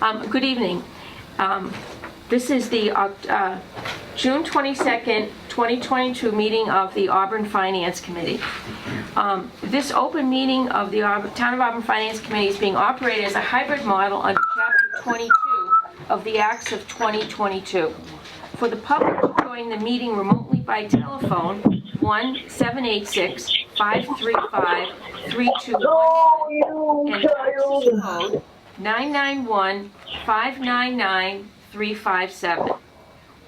Good evening. This is the June 22nd, 2022 meeting of the Auburn Finance Committee. This open meeting of the Town of Auburn Finance Committee is being operated as a hybrid model under Chapter 22 of the Acts of 2022. For the public to join the meeting remotely by telephone, 1-786-535-3211 and access code 991-599-357.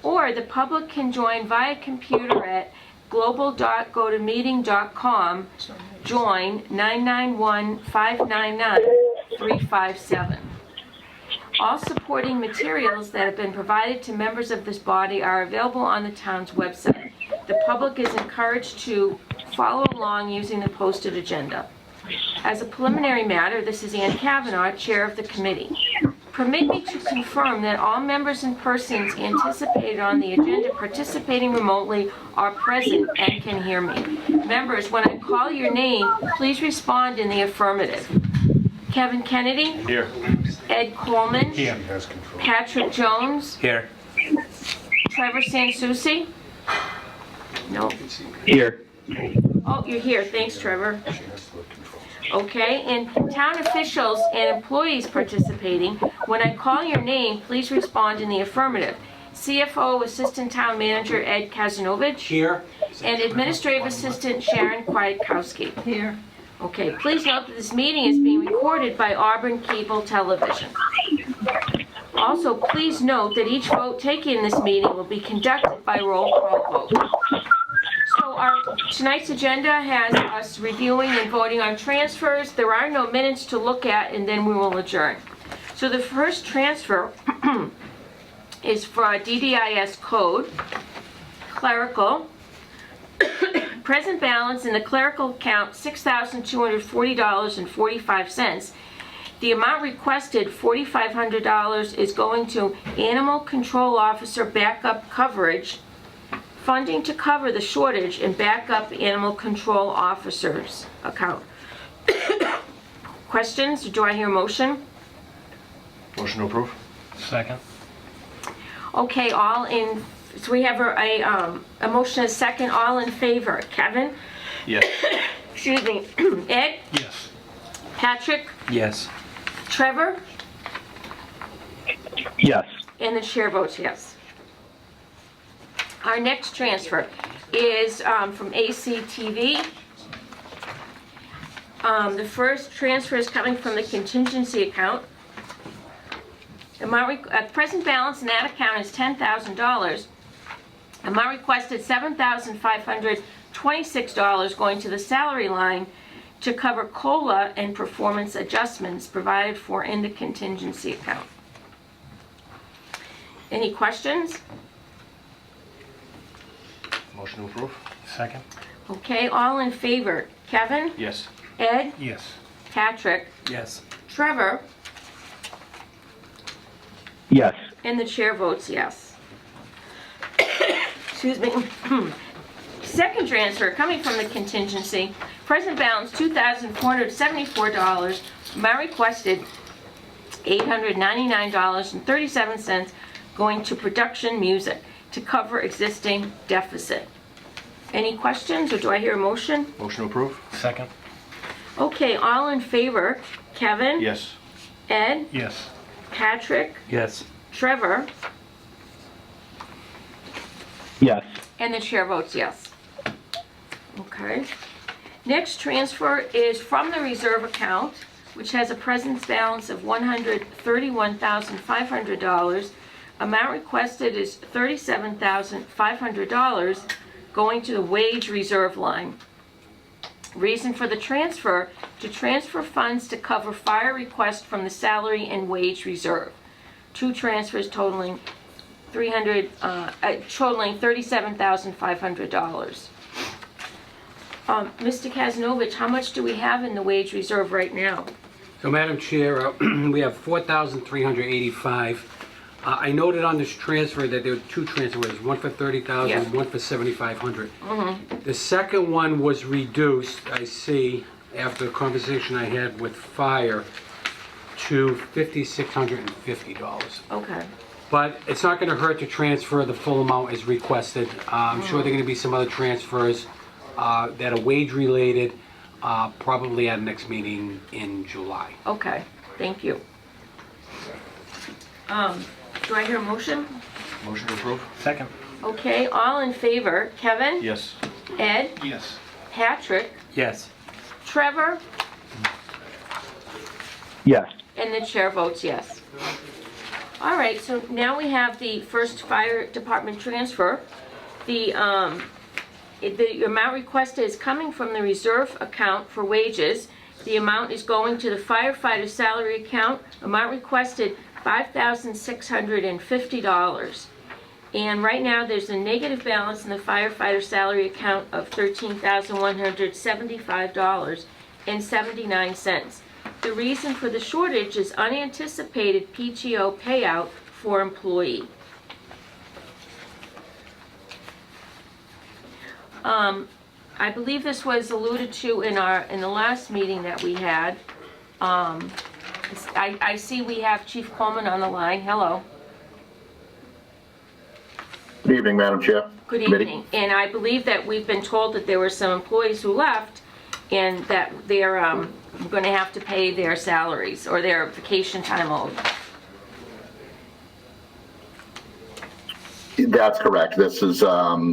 Or the public can join via computer at global.gotomeeting.com, join 991-599-357. All supporting materials that have been provided to members of this body are available on the town's website. The public is encouraged to follow along using the posted agenda. As a preliminary matter, this is Ann Kavanaugh, Chair of the Committee. Permit me to confirm that all members and persons anticipated on the agenda participating remotely are present and can hear me. Members, when I call your name, please respond in the affirmative. Kevin Kennedy? Here. Ed Coleman? Here. Patrick Jones? Here. Trevor Sansucci? No. Here. Oh, you're here. Thanks, Trevor. Okay, and town officials and employees participating, when I call your name, please respond in the affirmative. CFO Assistant Town Manager Ed Kazanovich. Here. And Administrative Assistant Sharon Kwiatkowski. Here. Okay, please note that this meeting is being recorded by Auburn Cable Television. Also, please note that each vote taken in this meeting will be conducted by roll call vote. So tonight's agenda has us reviewing and voting on transfers. There are no minutes to look at, and then we will adjourn. So the first transfer is for a DDIS code, clerical. Present balance in the clerical account, $6,240.45. The amount requested, $4,500, is going to Animal Control Officer Backup Coverage, funding to cover the shortage in backup animal control officers account. Questions? Do I hear a motion? Motion to approve. Second. Okay, so we have a motion and a second. All in favor? Kevin? Yes. Excuse me. Ed? Yes. Patrick? Yes. Trevor? Yes. And the chair votes yes. Our next transfer is from ACTV. The first transfer is coming from the contingency account. Present balance in that account is $10,000. Amount requested $7,526 going to the salary line to cover COLA and performance adjustments provided for in the contingency account. Any questions? Motion to approve. Second. Okay, all in favor. Kevin? Yes. Ed? Yes. Patrick? Yes. Trevor? Yes. And the chair votes yes. Excuse me. Second transfer coming from the contingency. Present balance $2,474. Amount requested $899.37 going to production music to cover existing deficit. Any questions, or do I hear a motion? Motion to approve. Second. Okay, all in favor. Kevin? Yes. Ed? Yes. Patrick? Yes. Trevor? Yes. And the chair votes yes. Okay. Next transfer is from the reserve account, which has a present balance of $131,500. Amount requested is $37,500 going to the wage reserve line. Reason for the transfer, to transfer funds to cover fire request from the salary and wage reserve. Two transfers totaling $37,500. Mr. Kazanovich, how much do we have in the wage reserve right now? So, Madam Chair, we have $4,385. I noted on this transfer that there were two transfers, one for $30,000, Yeah. one for $7,500. The second one was reduced, I see, after the conversation I had with Fire. to $5,650. Okay. But it's not going to hurt to transfer the full amount as requested. I'm sure there are going to be some other transfers that are wage-related, probably at the next meeting in July. Okay, thank you. Do I hear a motion? Motion to approve? Second. Okay, all in favor, Kevin? Yes. Ed? Yes. Patrick? Yes. Trevor? Yes. And the chair votes yes. All right, so now we have the first fire department transfer. The amount requested is coming from the reserve account for wages. The amount is going to the firefighter salary account. Amount requested $5,650. And right now, there's a negative balance in the firefighter salary account of $13,175.79. The reason for the shortage is unanticipated PTO payout for employee. I believe this was alluded to in the last meeting that we had. I see we have Chief Coleman on the line. Hello. Good evening, Madam Chair. Good Committee. evening. And I believe that we've been told that there were some employees who left and that they're going to have to pay their salaries or their vacation time owed. That's correct. This is a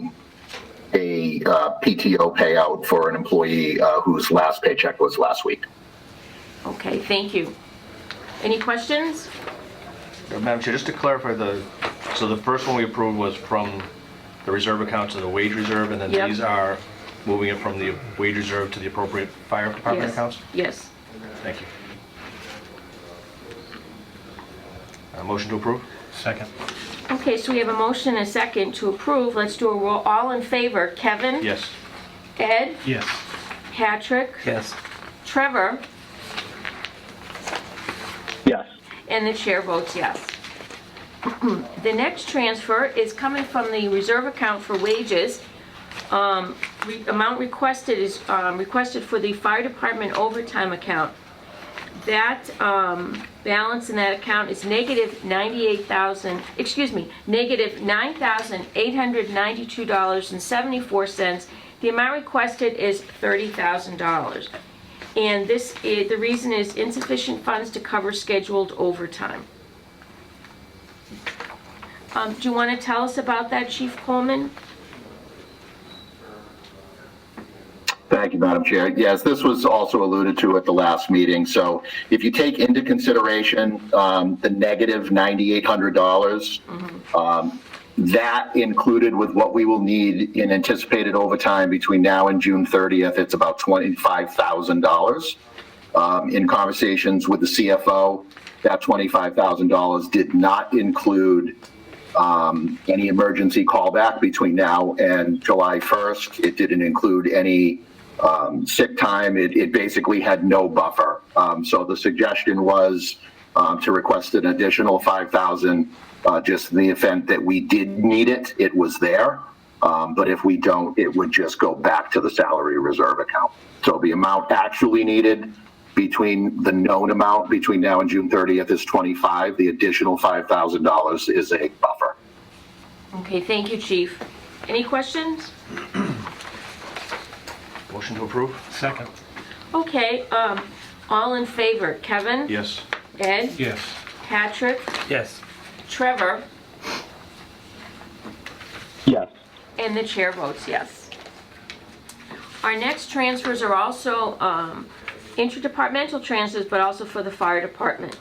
PTO payout for an employee whose last paycheck was last week. Okay, thank you. Any questions? Madam Chair, just to clarify, so the first one we approved was from the reserve account to the wage reserve, and then Yep. these are moving it from the wage reserve to the appropriate fire department Yes. accounts? Yes. Thank you. Motion to approve? Second. Okay, so we have a motion and a second to approve. Let's do a roll. All in favor, Kevin? Yes. Ed? Yes. Patrick? Yes. Trevor? Yes. And the chair votes yes. The next transfer is coming from the reserve account for wages. Amount requested is requested for the fire department overtime account. That balance in that account is negative $9,892.74. The amount requested is $30,000. And the reason is insufficient funds to cover scheduled overtime. Do you want to tell us about that, Chief Coleman? Thank you, Madam Chair. Yes, this was also alluded to at the last meeting. So if you take into consideration the negative $9,800, that included with what we will need in anticipated overtime between now and June 30th, it's about $25,000. In conversations with the CFO, that $25,000 did not include any emergency callback between now and July 1st. It didn't include any sick time. It basically had no buffer. So the suggestion was to request an additional $5,000 just in the event that we did need it. It was there. But if we don't, it would just go back to the salary reserve account. So the amount actually needed between the known amount between now and June 30th is $25,000. The additional $5,000 is a buffer. Okay, thank you, Chief. Any questions? Motion to approve? Second. Okay, all in favor, Kevin? Yes. Ed? Yes. Patrick? Yes. Trevor? Yes. And the chair votes yes. Our next transfers are also interdepartmental transfers, but also for the fire department.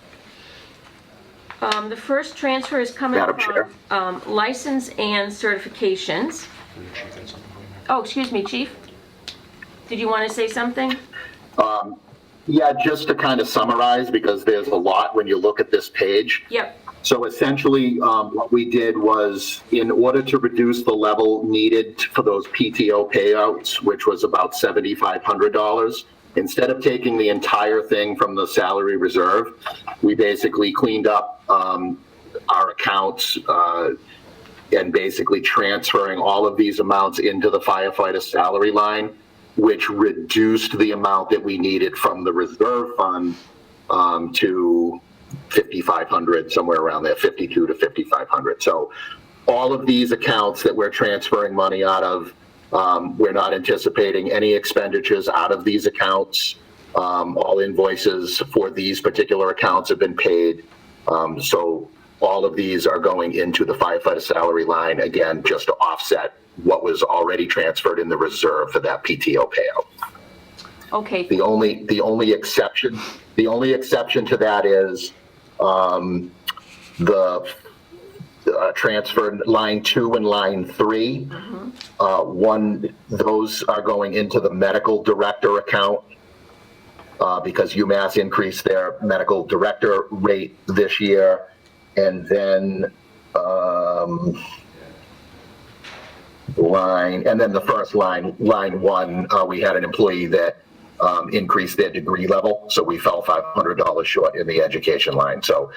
The first transfer is coming Madam Chair. from license and certifications. Chief had something for you. Oh, excuse me, Chief? Did you want to say something? Yeah, just to kind of summarize, because there's a lot when you look at this page. Yep. So essentially, what we did was, in order to reduce the level needed for those PTO payouts, which was about $7,500, instead of taking the entire thing from the salary reserve, we basically cleaned up our accounts and basically transferring all of these amounts into the firefighter salary line, which reduced the amount that we needed from the reserve fund to 5,500, somewhere around there, 52 to 5,500. So all of these accounts that we're transferring money out of, we're not anticipating any expenditures out of these accounts. All invoices for these particular accounts have been paid. So all of these are going into the firefighter salary line, again, just to offset what was already transferred in the reserve for that PTO payout. Okay, The only exception to that is the transfer line 2 and line 3. Those are going into the medical director account because UMass increased their medical director rate this year. And then the first line 1, we had an employee that increased their degree level, so we fell $500 short in the education line. So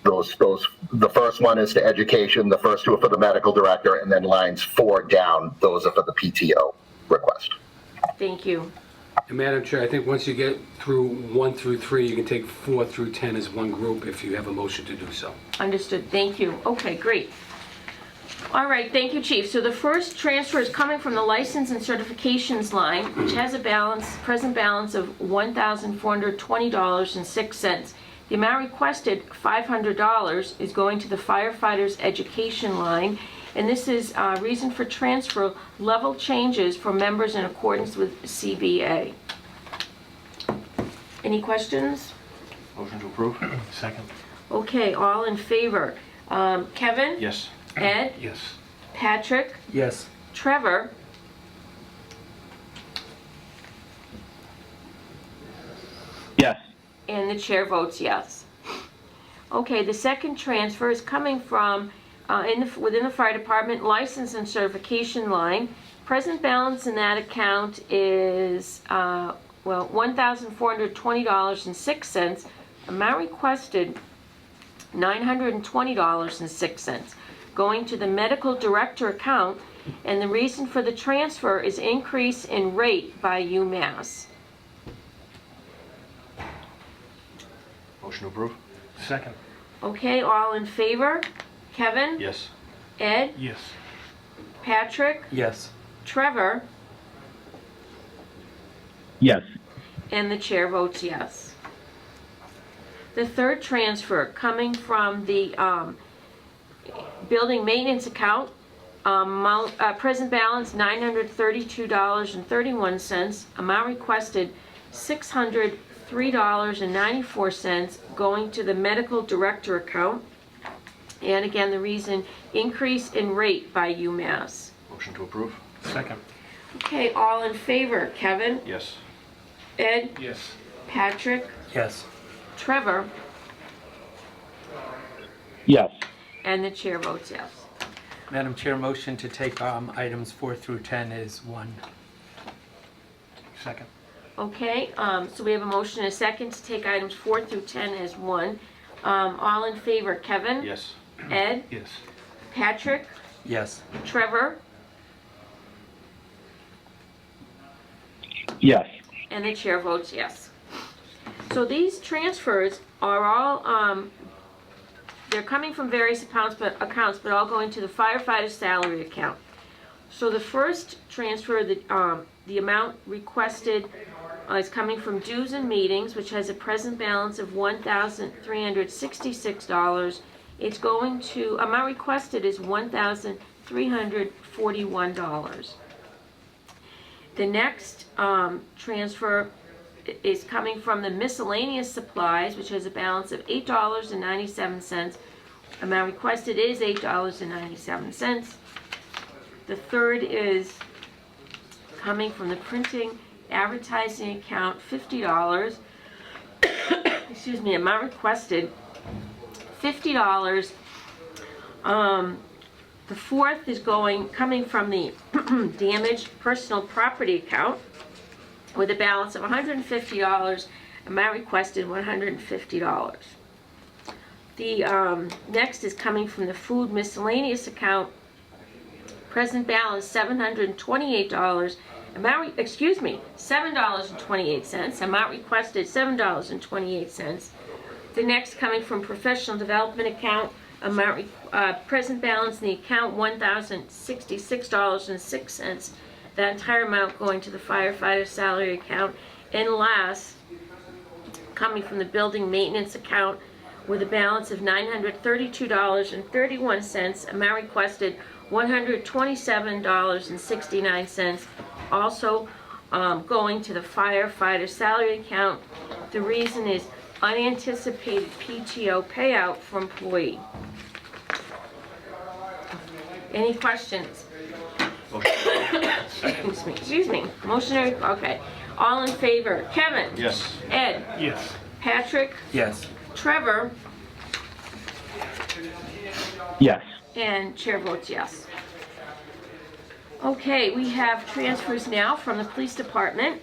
the first one is to education, the first 2 are for the medical director, and then lines 4 down, those are for the PTO request. thank you. And Madam Chair, I think once you get through 1 through 3, you can take 4 through 10 as one group if you have a motion to do so. Understood, thank you. Okay, great. All right, thank you, Chief. So the first transfer is coming from the license and certifications line, which has a present balance of $1,420.06. The amount requested, $500, is going to the firefighters education line, and this is reason for transfer, level changes for members in accordance with CBA. Any questions? Motion to approve? Second. Okay, all in favor. Kevin? Yes. Ed? Yes. Patrick? Yes. Trevor? Yes. And the chair votes yes. Okay, the second transfer is coming from, within the fire department, license and certification line. Present balance in that account is, $1,420.06. Amount requested, $920.06. Going to the medical director account, and the reason for the transfer is increase in rate by UMass. Motion to approve? Second. Okay, all in favor? Kevin? Yes. Ed? Yes. Patrick? Yes. Trevor? Yes. And the chair votes yes. The third transfer coming from the building maintenance account, present balance $932.31, amount requested $603.94, going to the medical director account. And again, the reason, increase in rate by UMass. Motion to approve? Second. Okay, all in favor, Kevin? Yes. Ed? Yes. Patrick? Yes. Trevor? Yes. And the chair votes yes. Madam Chair, motion to take items 4 through 10 is 1. Second. Okay, so we have a motion and a second to take items 4 through 10 as one. All in favor, Kevin? Yes. Ed? Yes. Patrick? Yes. Trevor? Yes. And the chair votes yes. So these transfers are all, they're coming from various accounts, but all going to the firefighter salary account. So the first transfer, the amount requested is coming from dues and meetings, which has a present balance of $1,366. It's going to, amount requested is $1,341. The next transfer is coming from the miscellaneous supplies, which has a balance of $8.97. Amount requested is $8.97. The third is coming from the printing advertising account, $50. Excuse me, amount requested, $50. The fourth is coming from the damaged personal property account with a balance of $150, amount requested $150. The next is coming from the food miscellaneous account, present balance $728, $7.28. Amount requested, $7.28. The next coming from professional development account, present balance in the account, $1,066.06. That entire amount going to the firefighter salary account. And last, coming from the building maintenance account with a balance of $932.31. Amount requested, $127.69. Also going to the firefighter salary account. The reason is unanticipated PTO payout for employee. Any questions? Excuse me. Motion, okay. All in favor? Kevin? Yes. Ed? Yes. Patrick? Yes. Trevor? Yes. And chair votes yes. Okay, we have transfers now from the police department.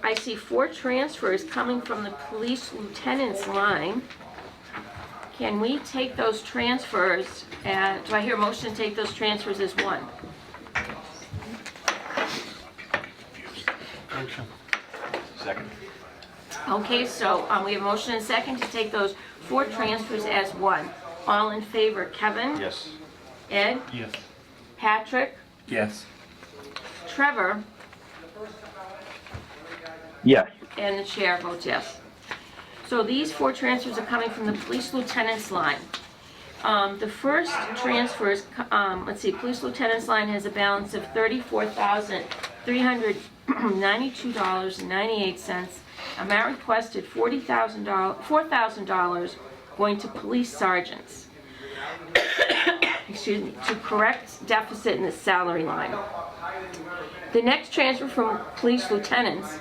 I see 4 transfers coming from the police lieutenant's line. Can we take those transfers, and do I hear a motion to take those transfers as one? Second. Okay, so we have a motion and second to take those 4 transfers as one. All in favor, Kevin? Yes. Ed? Yes. Patrick? Yes. Trevor? Yes. And the chair votes yes. So these 4 transfers are coming from the police lieutenant's line. The first transfer is, police lieutenant's line has a balance of $34,392.98. Amount requested $4,000 going to police sergeants. Excuse me, to correct deficit in the salary line. The next transfer from police lieutenants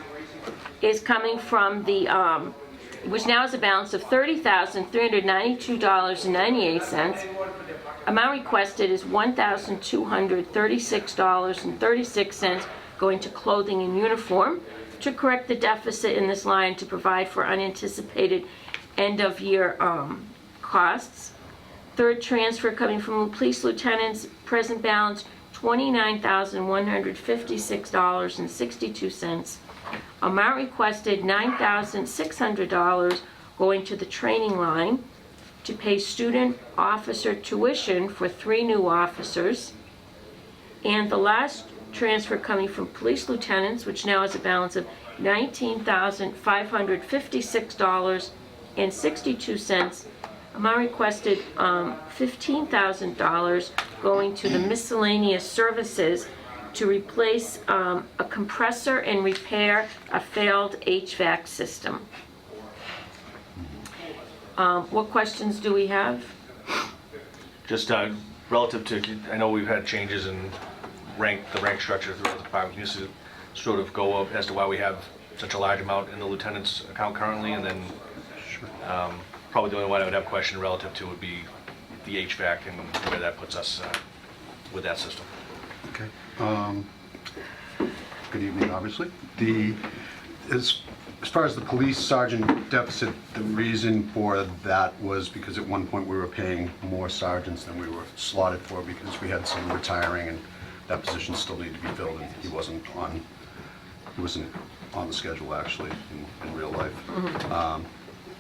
is coming from the, which now has a balance of $30,392.98. Amount requested is $1,236.36 going to clothing and uniform to correct the deficit in this line to provide for unanticipated end-of-year costs. Third transfer coming from the police lieutenants, present balance $29,156.62. Amount requested $9,600 going to the training line to pay student officer tuition for 3 new officers. And the last transfer coming from police lieutenants, which now has a balance of $19,556.62. Amount requested $15,000 going to the miscellaneous services to replace a compressor and repair a failed HVAC system. What questions do we have? Just relative to, I know we've had changes in the rank structure throughout the department. Can you just sort of go up as to why we have such a large amount in the lieutenant's account currently, and then probably the only one I would have a question relative to would be the HVAC and where that puts us with that system. Okay. Good evening, obviously. As far as the police sergeant deficit, the reason for that was because at one point we were paying more sergeants than we were slotted for because we had some retiring and that position still needed to be filled, and he wasn't on the schedule actually in real life.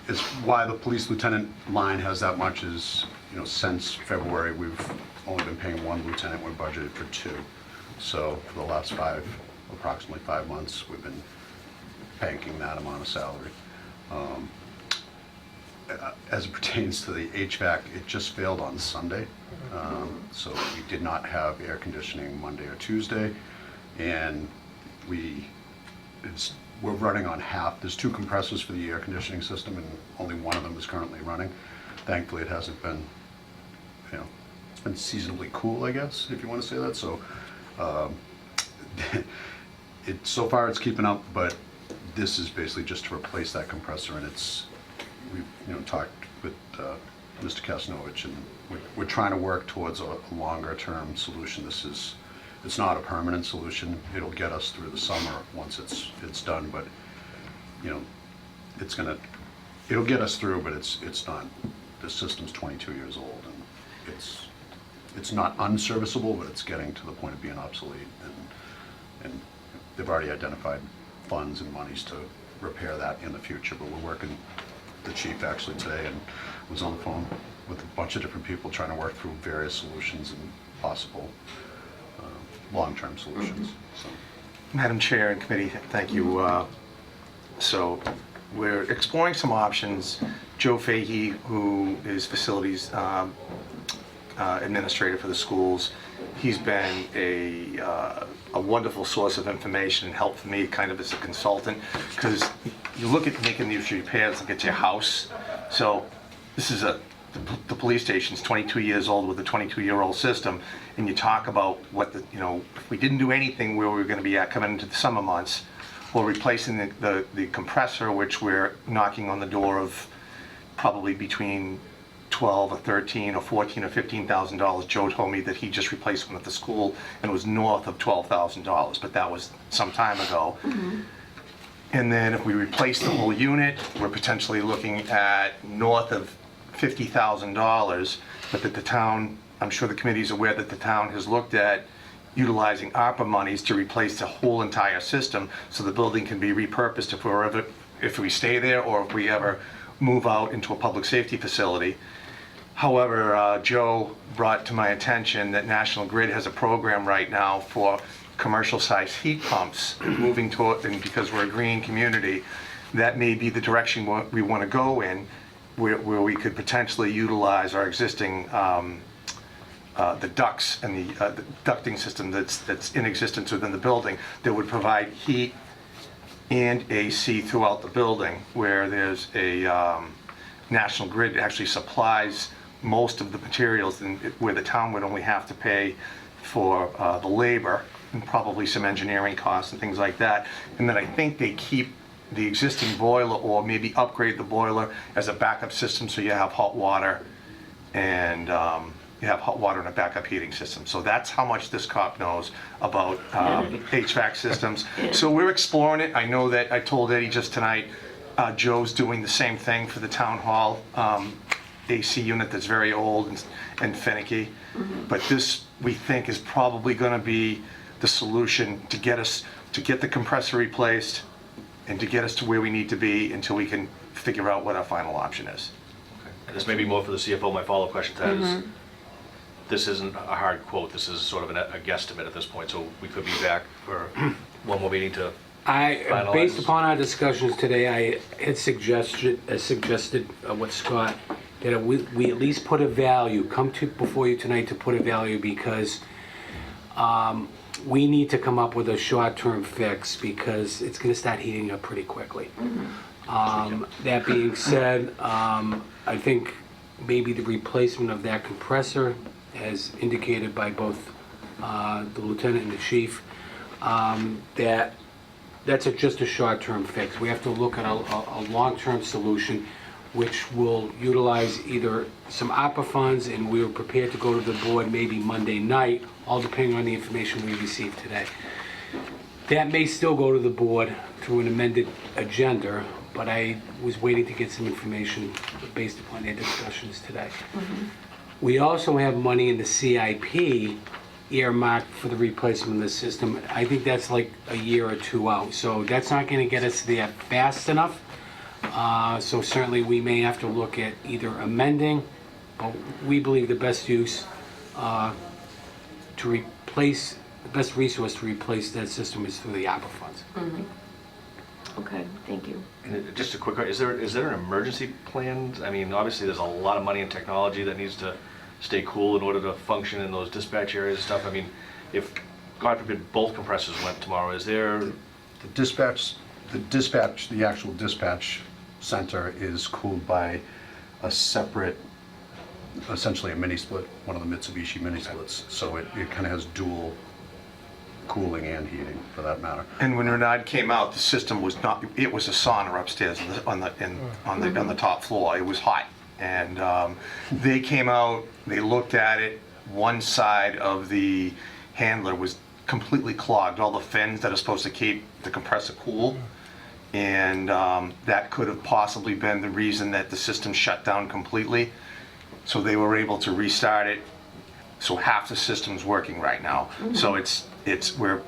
It's why the police lieutenant line has that much is, since February, we've only been paying 1 lieutenant, we're budgeted for 2. So for the last approximately 5 months, we've been banking that amount of salary. As it pertains to the HVAC, it just failed on Sunday. So we did not have air conditioning Monday or Tuesday, and we're running on half. There's 2 compressors for the air conditioning system, and only one of them is currently running. Thankfully, it hasn't been, it's been seasonably cool, I guess, if you want to say that. So, so far it's keeping up, but this is basically just to replace that compressor, and we've talked with Mr. Kasnovich, and we're trying to work towards a longer-term solution. It's not a permanent solution. It'll get us through the summer once it's done, but it'll get us through, but it's not. The system's 22 years old, and it's not unserviceable, but it's getting to the point of being obsolete. And they've already identified funds and monies to repair that in the future, but we're working, the chief actually today, and was on the phone with a bunch of different people trying to work through various solutions and possible long-term solutions. So, Madam Chair and committee, thank you. So we're exploring some options. Joe Fahey, who is facilities administrator for the schools, he's been a wonderful source of information and help for me kind of as a consultant, because you look at making these repairs, look at your house. So this is the police station's 22 years old with a 22-year-old system, and you talk about what if we didn't do anything where we were going to be at coming into the summer months, or replacing the compressor, which we're knocking on the door of probably between 12 or 13 or 14 or $15,000. Joe told me that he just replaced one at the school and it was north of $12,000, but that was some time ago. And then if we replace the whole unit, we're potentially looking at north of $50,000, but that the town, I'm sure the committee's aware that the town has looked at utilizing ARPA monies to replace the whole entire system so the building can be repurposed if we stay there or if we ever move out into a public safety facility. However, Joe brought to my attention that National Grid has a program right now for commercial-sized heat pumps moving toward, and because we're a green community, that may be the direction we want to go in, where we could potentially utilize our existing the ducts and the ducting system that's in existence within the building that would provide heat and AC throughout the building, where there's a National Grid actually supplies most of the materials, and where the town would only have to pay for the labor and probably some engineering costs and things like that. And then I think they keep the existing boiler or maybe upgrade the boiler as a backup system, so you have hot water and you have hot water and a backup heating system. So that's how much this cop knows about HVAC systems. So we're exploring it. I know that I told Eddie just tonight, Joe's doing the same thing for the town hall AC unit that's very old and finicky. But this, we think, is probably going to be the solution to get the compressor replaced and to get us to where we need to be until we can figure out what our final option is. And this may be more for the CFO. My follow-up question to that is, this isn't a hard quote. This is sort of a guesstimate at this point. So we could be back for one more meeting to finalize. Based upon our discussions today, I had suggested with Scott that we at least put a value, before you tonight to put a value, because we need to come up with a short-term fix, because it's going to start heating up pretty quickly. That being said, I think maybe the replacement of that compressor, as indicated by both the lieutenant and the chief, that's just a short-term fix. We have to look at a long-term solution, which will utilize either some ARPA funds, and we were prepared to go to the board maybe Monday night, all depending on the information we received today. That may still go to the board through an amended agenda, but I was waiting to get some information based upon their discussions today. We also have money in the CIP earmarked for the replacement of the system. I think that's like a year or two out, so that's not going to get us there fast enough. So certainly we may have to look at either amending, but we believe the best use to replace, the best resource to replace that system is through the ARPA funds. Okay, thank you. And just a quick, is there an emergency plan? I mean, obviously there's a lot of money in technology that needs to stay cool in order to function in those dispatch areas and stuff. I mean, if, God forbid, both compressors went tomorrow, is there? The actual dispatch center is cooled by a separate, essentially a mini split, one of the Mitsubishi mini splits. So it kind of has dual cooling and heating, for that matter. And when Renard came out, the system was not, it was a sauna upstairs on the top floor. It was hot. And they came out, they looked at it, one side of the handler was completely clogged, all the fins that are supposed to keep the compressor cool. And that could have possibly been the reason that the system shut down completely. So they were able to restart it So half the system's working right now. So we're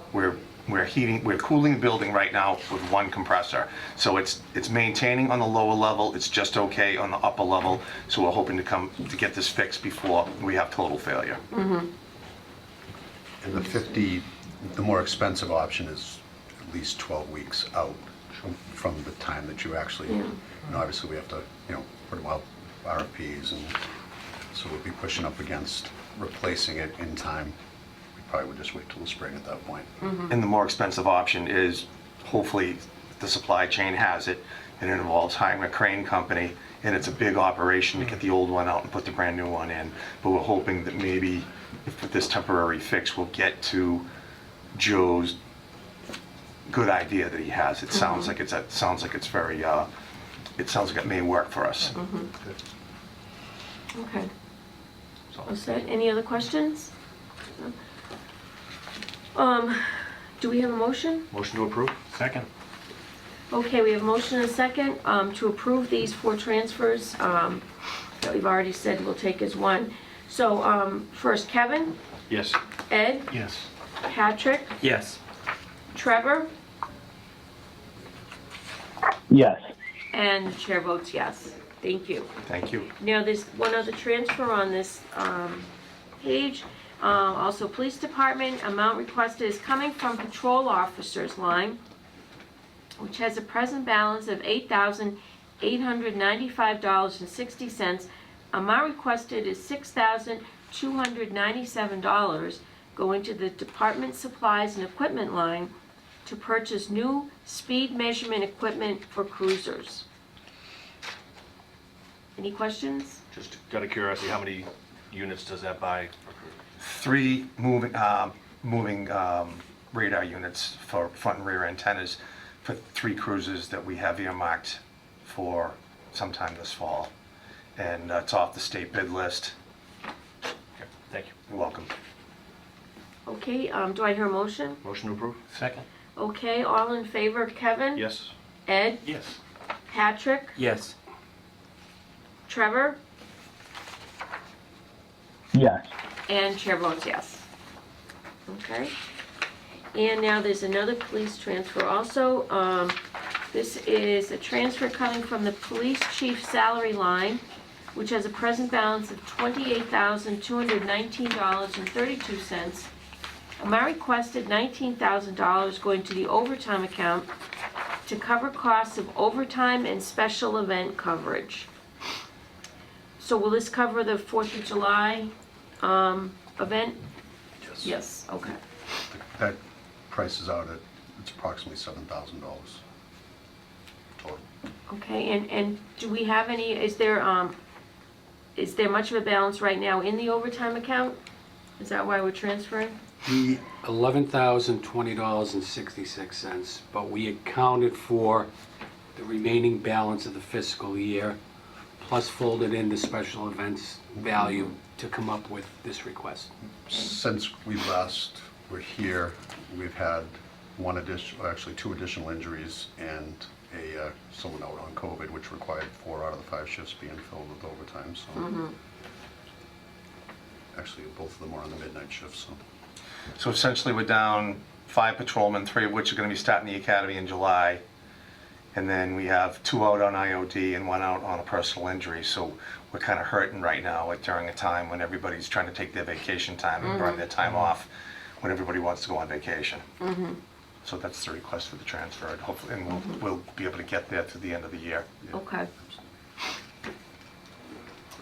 cooling the building right now with one compressor. So it's maintaining on the lower level, it's just okay on the upper level. So we're hoping to get this fixed before we have total failure. And the more expensive option is at least 12 weeks out from the time that you actually, obviously we have to, put them out RFPs, and so we'll be pushing up against replacing it in time. We probably would just wait till the spring at that point. And the more expensive option is, hopefully, the supply chain has it, and it involves hiring a crane company, and it's a big operation to get the old one out and put the brand new one in. But we're hoping that maybe, if with this temporary fix, we'll get to Joe's good idea that he has. It sounds like it's very, it sounds like it may work for us. Okay. Is there any other questions? Do we have a motion? Motion to approve? Second. Okay, we have a motion and a second to approve these 4 transfers that we've already said we'll take as one. So first, Kevin, Yes. Ed, Yes. Patrick, Yes. Trevor, Yes. and the chair votes yes. Thank you. Thank you. Now, there's one other transfer on this page. Also, police department, amount requested is coming from patrol officers line, which has a present balance of $8,895.60. Amount requested is $6,297 going to the department supplies and equipment line to purchase new speed measurement equipment for cruisers. Any questions? Just out of curiosity, how many units does that buy? 3 moving radar units for front and rear antennas for 3 cruisers that we have earmarked for sometime this fall. And it's off the state bid list. Okay, thank you. You're welcome. Okay, do I hear a motion? Motion to approve? Second. Okay, all in favor, Kevin? Yes. Ed? Yes. Patrick? Yes. Trevor? Yes. And chair votes yes. Okay. And now there's another police transfer also. This is a transfer coming from the police chief salary line, which has a present balance of $28,219.32. Amount requested $19,000 going to the overtime account to cover costs of overtime and special event coverage. So will this cover the 4th of July event? Yes, okay. That price is out at, it's approximately $7,000 total. Okay, and do we have any, is there much of a balance right now in the overtime account? Is that why we're transferring? The $11,020.66, but we accounted for the remaining balance of the fiscal year, plus folded in the special events value to come up with this request. Since we last were here, we've had two additional injuries and someone out on COVID, which required 4 out of the 5 shifts being filled with overtime, so. Actually, both of them are on the midnight shift, so. So essentially, we're down 5 patrolmen, 3 of which are going to be starting the academy in July. And then we have 2 out on IOD and 1 out on a personal injury. So we're kind of hurting right now, like during a time when everybody's trying to take their vacation time and burn their time off, when everybody wants to go on vacation. So that's the request for the transfer, and hopefully, and we'll be able to get there to the end of the year. Okay.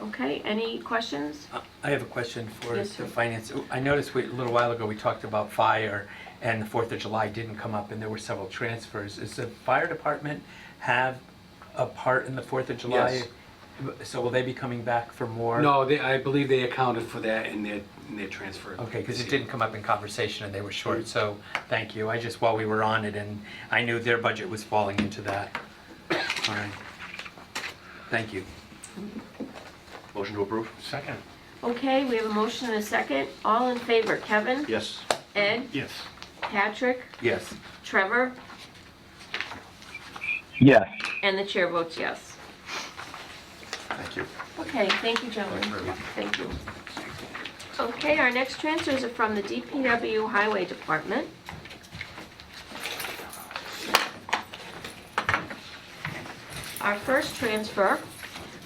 Okay, any questions? I have a question for Yes, the sir. finance. I noticed a little while ago we talked about fire, and the 4th of July didn't come up, and there were several transfers. Does the fire department have a part in the 4th of July? Yes. So will they be coming back for more? No, I believe they accounted for that in their transfer. Okay, because it didn't come up in conversation and they were short, so thank you. While we were on it, and I knew their budget was falling into that. All right. Thank you. Motion to approve? Second. Okay, we have a motion and a second. All in favor, Kevin? Yes. Ed? Yes. Patrick? Yes. Trevor? Yes. And the chair votes yes. Thank you. Okay, thank you, gentlemen. Thank you very much. Thank you. Okay, our next transfers are from the DPW Highway Department. Our first transfer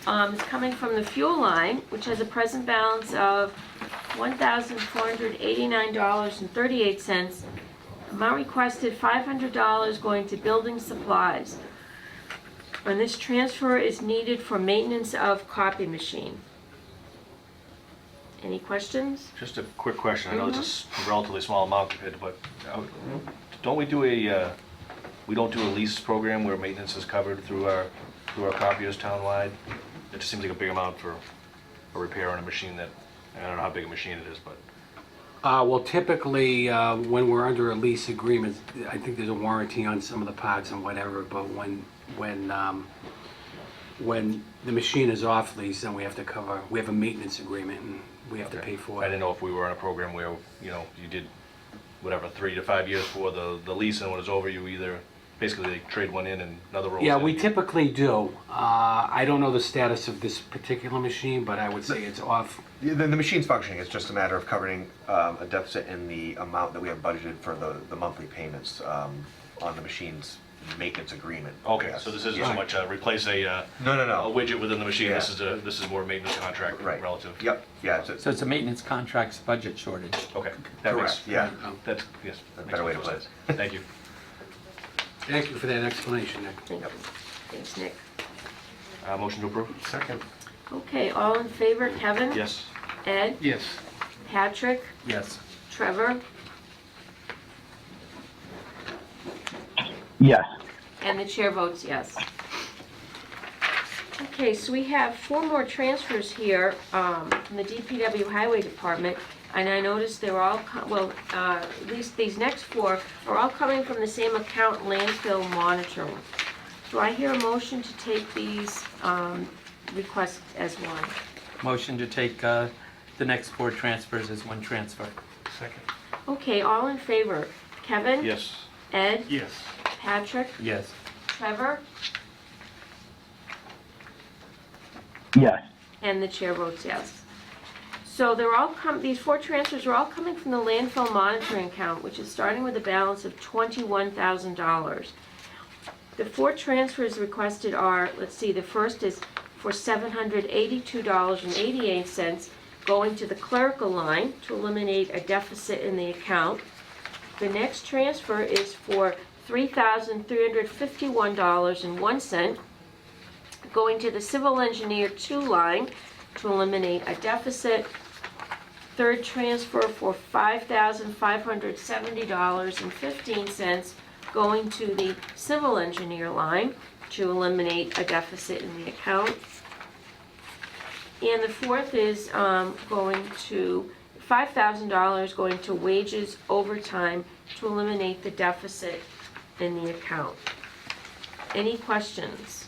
is coming from the fuel line, which has a present balance of $1,489.38. Amount requested $500 going to building supplies. And this transfer is needed for maintenance of copy machine. Any questions? Just a quick question. I know it's a relatively small amount compared to, but don't we do we don't do a lease program where maintenance is covered through our copiers townwide? It just seems like a big amount for a repair on a machine that, I don't know how big a machine it is, but. Well, typically, when we're under a lease agreement, I think there's a warranty on some of the parts and whatever, but when the machine is off lease, then we have to we have a maintenance agreement and we have to pay for I it. didn't know if we were on a program where, you did whatever, 3 to 5 years for the lease, and when it's over, you either, basically they trade one in and another rolls Yeah, in. we typically do. I don't know the status of this particular machine, but I would say it's off. The machine's functioning, it's just a matter of covering a deficit in the amount that we have budgeted for the monthly payments on the machine's maintenance agreement. Okay, Yes. so this isn't so Yeah. much replace a No. widget within the machine, Yeah. this is more maintenance contract Right. relative. Yep, yeah, So it's a maintenance contracts budget shortage. Okay, that makes, correct, yeah. that's, yes. That's a makes better way to total put it. sense. Thank you. Thank you for that explanation, Nick. Thank you. Thanks, Nick. Motion to approve? Second. Okay, all in favor, Kevin? Yes. Ed? Yes. Patrick? Yes. Trevor? Yes. And the chair votes yes. Okay, so we have 4 more transfers here from the DPW Highway Department, and I noticed they're all, at least these next 4 are all coming from the same account, landfill monitoring. Do I hear a motion to take these requests as one? Motion to take the next 4 transfers as one transfer. Second. Okay, all in favor? Kevin? Yes. Ed? Yes. Patrick? Yes. Trevor? Yes. And the chair votes yes. So they're all these 4 transfers are all coming from the landfill monitoring account, which is starting with a balance of $21,000. The 4 transfers requested are, let's see, the first is for $782.88 going to the clerical line to eliminate a deficit in the account. The next transfer is for $3,351.01 going to the civil engineer 2 line to eliminate a deficit. Third transfer for $5,570.15 going to the civil engineer line to eliminate a deficit in the account. And the fourth is going to $5,000 going to wages overtime to eliminate the deficit in the account. Any questions?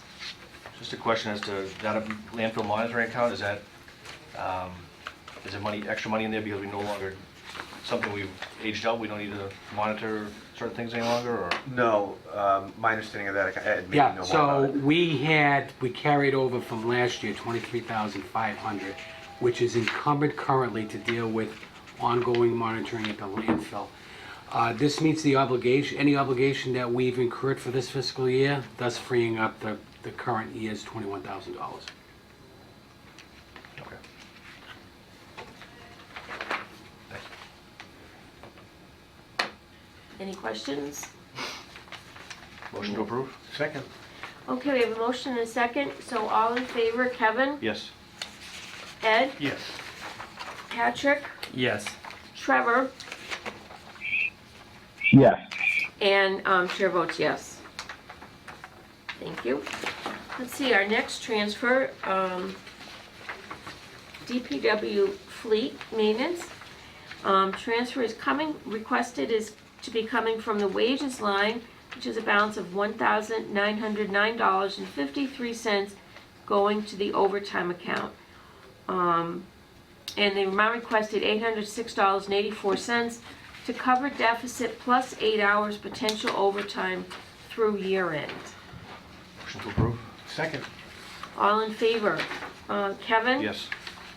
Just a question as to that landfill monitoring account, is that, is there extra money in there because we no longer, something we've aged out, we don't need to monitor certain things any longer, or? No, my understanding of that, Ed, maybe Yeah, know more so about it. we carried over from last year $23,500, which is encumbered currently to deal with ongoing monitoring at the landfill. This meets the obligation, any obligation that we've incurred for this fiscal year, thus freeing up the current year's $21,000. Okay. Any questions? Motion to approve? Second. Okay, we have a motion and a second, so all in favor, Kevin? Yes. Ed? Yes. Patrick? Yes. Trevor? Yes. And chair votes yes. Thank you. Let's see, our next transfer, DPW Fleet Maintenance. Transfer is requested is to be coming from the wages line, which is a balance of $1,909.53 going to the overtime account. And the amount requested $806.84 to cover deficit plus 8 hours potential overtime through year end. Motion to approve? Second. All in favor? Kevin? Yes.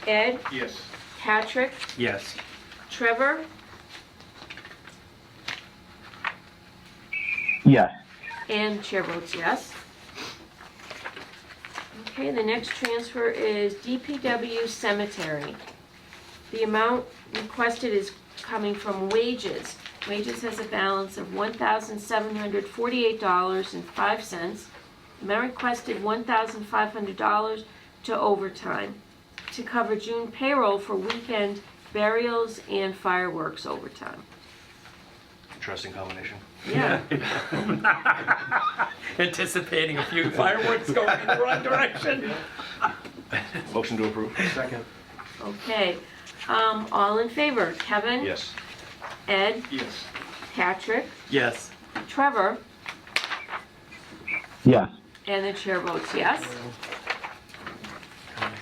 Ed? Yes. Patrick, Yes. Trevor, Yes. and chair votes yes. Okay, the next transfer is DPW Cemetery. The amount requested is coming from wages. Wages has a balance of $1,748.05. The amount requested $1,500 to overtime to cover June payroll for weekend burials and fireworks overtime. Interesting combination. Yeah. Anticipating a few fireworks going in the wrong direction. Motion to approve. Second. Okay, all in favor? Kevin? Yes. Ed? Yes. Patrick? Yes. Trevor? Yes. And the chair votes yes.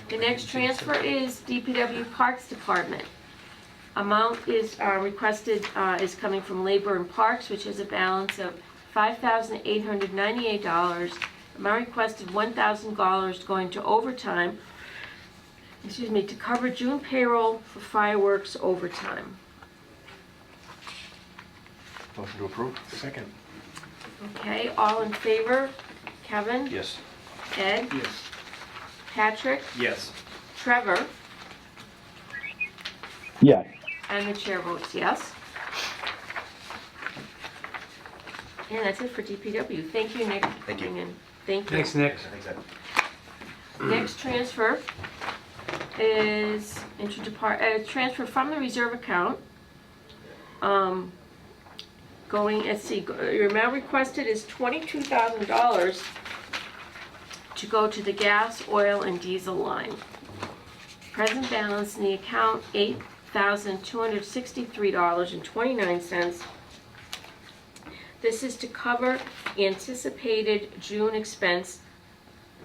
The next transfer is DPW Parks Department. Amount is requested, is coming from Labor and Parks, which has a balance of $5,898. Amount requested $1,000 going to overtime, to cover June payroll for fireworks overtime. Motion to approve. Second. Okay, all in favor? Kevin? Yes. Ed? Yes. Patrick? Yes. Trevor? Yes. And the chair votes yes. And that's it for DPW. Thank you, Nick. Thank you. Thank you. Thanks, Nick. Next transfer is transfer from the reserve account. Your amount requested is $22,000 to go to the gas, oil, and diesel line. Present balance in the account, $8,263.29. This is to cover anticipated June expense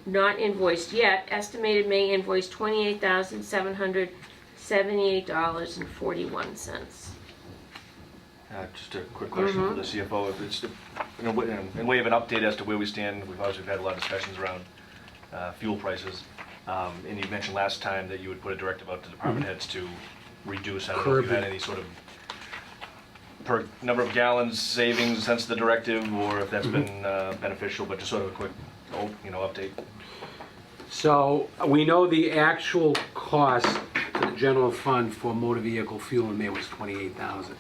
not invoiced yet. Estimated May invoice, $28,778.41. Just a quick question for the CFO. If it's, in way of an update as to where we stand, we've obviously had a lot of discussions around fuel prices. And you mentioned last time that you would put a directive out to department heads to reduce. I don't know if you had any sort of per number of gallons savings since the directive, or if that's been beneficial, but just sort of a quick, update. So we know the actual cost to the general fund for motor vehicle fuel in May was $28,000.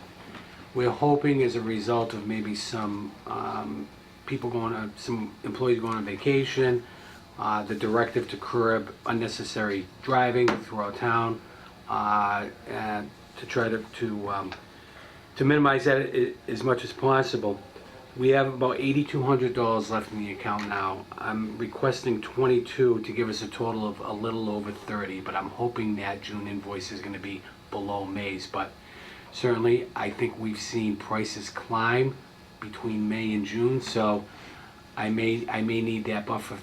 We're hoping as a result of maybe some some employees going on vacation, the directive to curb unnecessary driving throughout town, and to try to minimize that as much as possible. We have about $8,200 left in the account now. I'm requesting 22 to give us a total of a little over 30, but I'm hoping that June invoice is going to be below May's. But certainly, I think we've seen prices climb between May and June, so I may need that buffer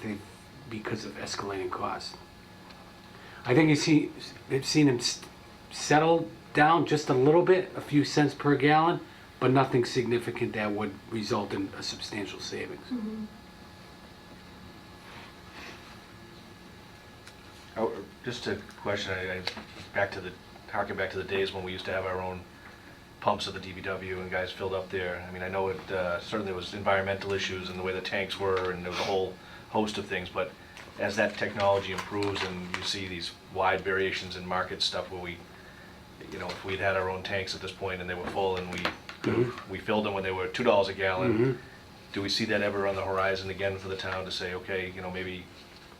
because of escalating costs. I think they've seen them settle down just a little bit, a few cents per gallon, but nothing significant that would result in a substantial savings. Oh, just a question, harking back to the days when we used to have our own pumps at the DPW and guys filled up there. I mean, I know it certainly was environmental issues and the way the tanks were, and there was a whole host of things, but as that technology improves and you see these wide variations in market stuff where we, if we'd had our own tanks at this point and they were full and we filled them when they were $2 a gallon, do we see that ever on the horizon again for the town to say, okay, maybe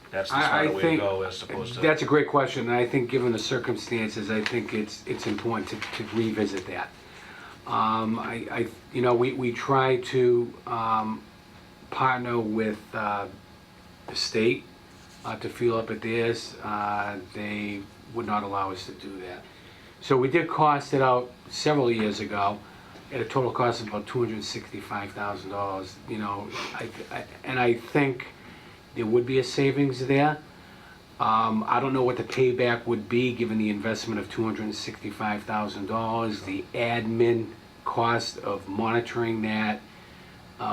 that's the smarter way to go as opposed to... That's a great question, and I think given the circumstances, I think it's important to revisit that. We try to partner with the state to fuel up at theirs. They would not allow us to do that. So we did cost it out several years ago at a total cost of about $265,000. And I think there would be a savings there. I don't know what the payback would be given the investment of $265,000, the admin cost of monitoring that.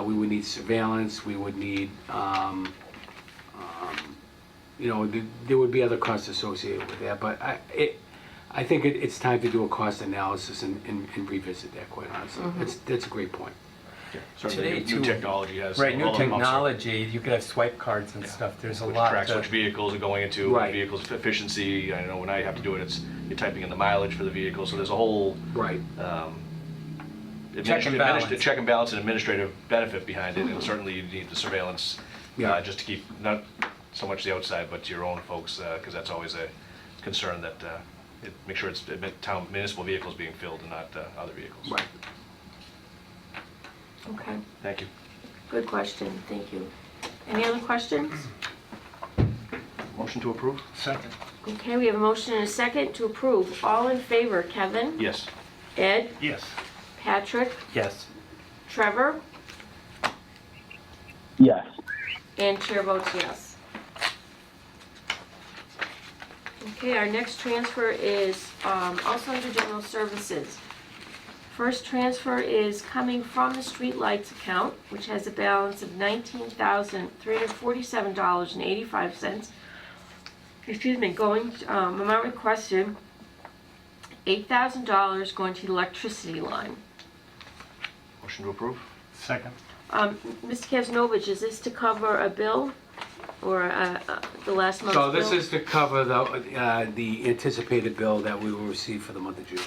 We would need surveillance. We would need, there would be other costs associated with that. But I think it's time to do a cost analysis and revisit that, quite honestly. That's a great point. Certainly, Today, new too. technology has. Right, all new the amounts of- technology, you could have swipe cards and stuff, there's a Which lot tracks to- which vehicles are going into, Right. vehicles efficiency. I know when I have to do it, you're typing in the mileage for the vehicle, so there's a whole Right. Check and balance. check and balance and administrative benefit behind it, and certainly you need the surveillance, Yeah. just to keep not so much the outside, but your own folks, because that's always a concern that, make sure it's town municipal vehicles being filled and not other vehicles. Right. Okay, Thank you. good question, thank you. Any other questions? Motion to approve? Second. Okay, we have a motion and a second to approve. All in favor, Kevin? Yes. Ed? Yes. Patrick? Yes. Trevor? Yes. And chair votes yes. Okay, our next transfer is also under general services. First transfer is coming from the streetlights account, which has a balance of $19,347.85. Excuse me, going, amount requested, $8,000 going to the electricity line. Motion to approve? Second. Mr. Kesnovich, is this to cover a bill or the last month's bill? So this is to cover the anticipated bill that we will receive for the month of June.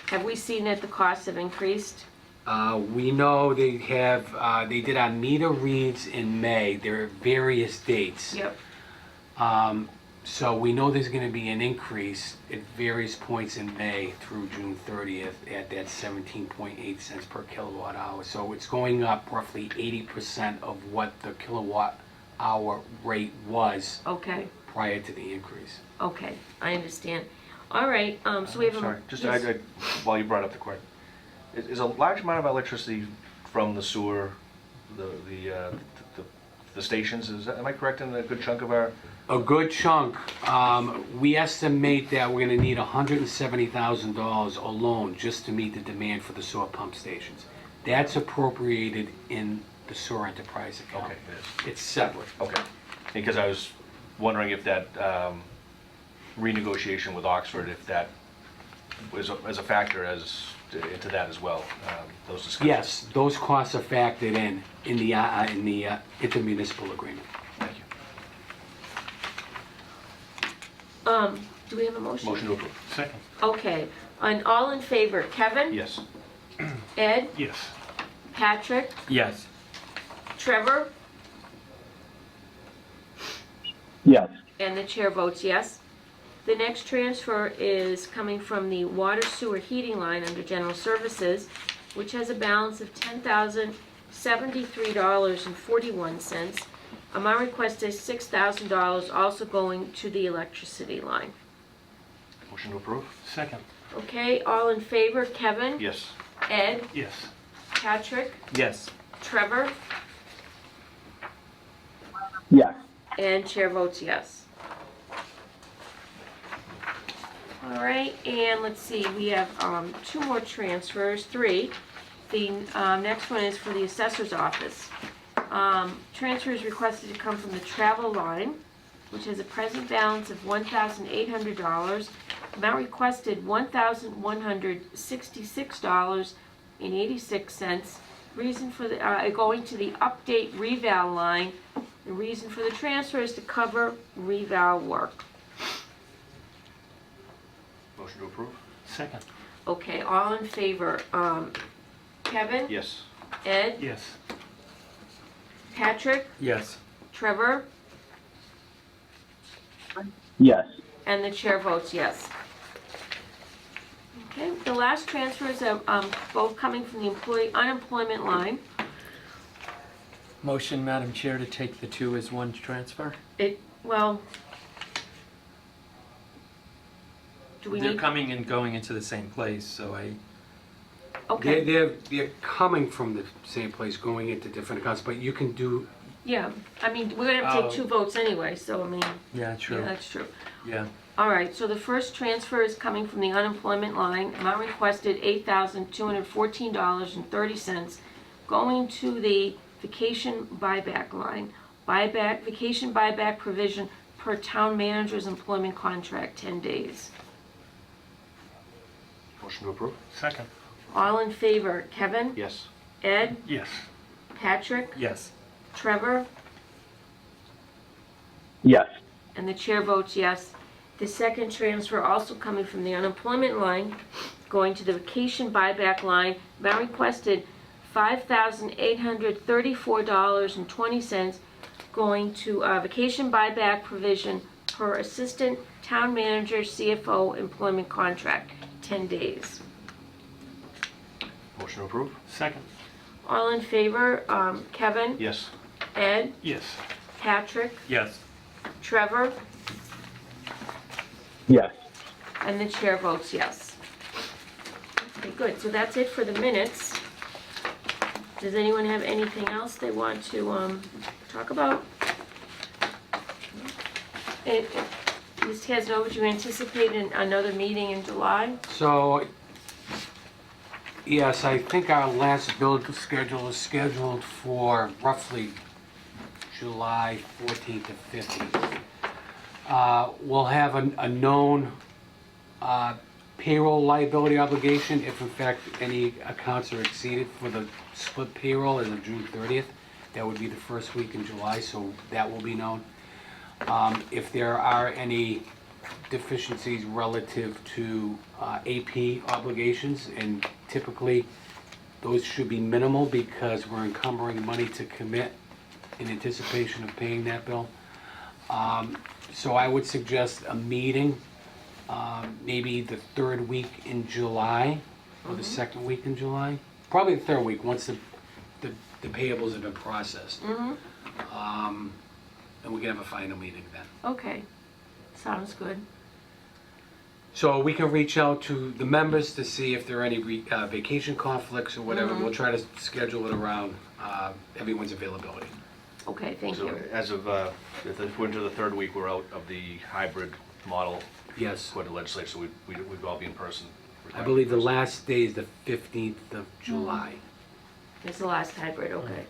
Have we seen that the costs have increased? We know they did our meter reads in May. There are various dates. Yep. So we know there's gonna be an increase at various points in May through June 30th at that 17.8 cents per kilowatt hour. So it's going up roughly 80% of what the kilowatt hour rate was Okay, prior to the increase. okay, I understand. All right, so we have a... Sorry, just yes. while you brought up the question, is a large amount of electricity from the sewer, the stations, am I correct in a good chunk of our? A good chunk. We estimate that we're gonna need $170,000 alone just to meet the demand for the sewer pump stations. That's appropriated in the sewer enterprise account. Okay, it is. It's separate. Okay, because I was wondering if that renegotiation with Oxford, if that was as a factor into that as well, those discussions. Yes, those costs are factored in the intermunicipal agreement. Thank you. Do we have a motion? Motion to approve. Second. Okay, and all in favor, Kevin? Yes. Ed? Yes. Patrick? Yes. Trevor? Yes. And the chair votes yes. The next transfer is coming from the water sewer heating line under general services, which has a balance of $10,073.41. Amount requested is $6,000, also going to the electricity line. Motion to approve? Second. Okay, all in favor, Kevin? Yes. Ed? Yes. Patrick? Yes. Trevor? Yes. And chair votes yes. All right, and let's see, we have two more transfers, three. The next one is for the assessor's office. Transfer is requested to come from the travel line, which has a present balance of $1,800. Amount requested $1,166.86. Reason for the, going to the update reval line. The reason for the transfer is to cover reval work. Motion to approve? Second. Okay, all in favor, Kevin? Yes. Ed? Yes. Patrick? Yes. Trevor? Yes. And the chair votes yes. Okay, the last transfers are both coming from the employee unemployment line. Motion, Madam Chair, to take the two as one transfer? Well, do we They're need, coming and going into the same place, so okay, They're coming from the same place, going into different accounts, but you can do, yeah, I mean, we're gonna have to take Oh. two votes anyway, so I mean, yeah, yeah, true. that's true. Yeah. All right, so the first transfer is coming from the unemployment line. Amount requested $8,214.30, going to the vacation buyback line. Vacation buyback provision per town manager's employment contract, 10 days. Motion to approve? Second. All in favor, Kevin? Yes. Ed? Yes. Patrick? Yes. Trevor? Yes. And the chair votes yes. The second transfer also coming from the unemployment line, going to the vacation buyback line, amount requested $5,834.20, going to vacation buyback provision per assistant town manager CFO employment contract, 10 days. Motion to approve? Second. All in favor, Kevin? Yes. Ed? Yes. Patrick? Yes. Trevor? Yes. And the chair votes yes. Okay, good, so that's it for the minutes. Does anyone have anything else they want to talk about? Ms. Tesno, would you anticipate another meeting in July? So, yes, I think our last build schedule is scheduled for roughly July 14th to 15th. We'll have a known payroll liability obligation if in fact any accounts are exceeded for the split payroll as of June 30th. That would be the first week in July, so that will be known. If there are any deficiencies relative to AP obligations, and typically those should be minimal because we're encumbering money to commit in anticipation of paying that bill. So I would suggest a meeting, maybe the third week in July, or the second week in July. Probably the third week, once the payables have been processed. And we can have a final meeting then. Okay, sounds good. So we can reach out to the members to see if there are any vacation conflicts or whatever. We'll try to schedule it around everyone's availability. Okay, thank So you. as of, if we're into the third week, we're out of the hybrid model Yes. for the legislature, so we'd all be in person. I believe the last day is the 15th of July. It's the last hybrid, okay.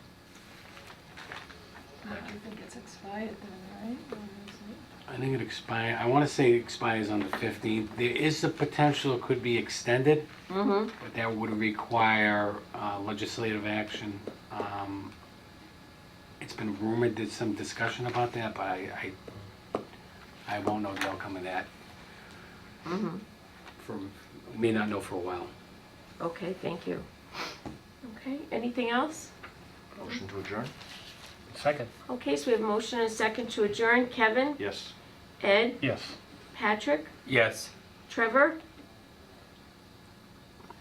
I do think it's expired then, right? Or is it? I think it expires, I want to say it expires on the 15th. There is the potential it could be extended, but that would require legislative action. It's been rumored there's some discussion about that, but I won't know the outcome of that. May not know for a while. Okay, thank you. Okay, anything else? Motion to adjourn? Second. Okay, so we have a motion and a second to adjourn. Kevin? Yes. Ed? Yes. Patrick? Yes. Trevor?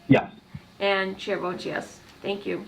Yes. And chair votes yes. Thank you.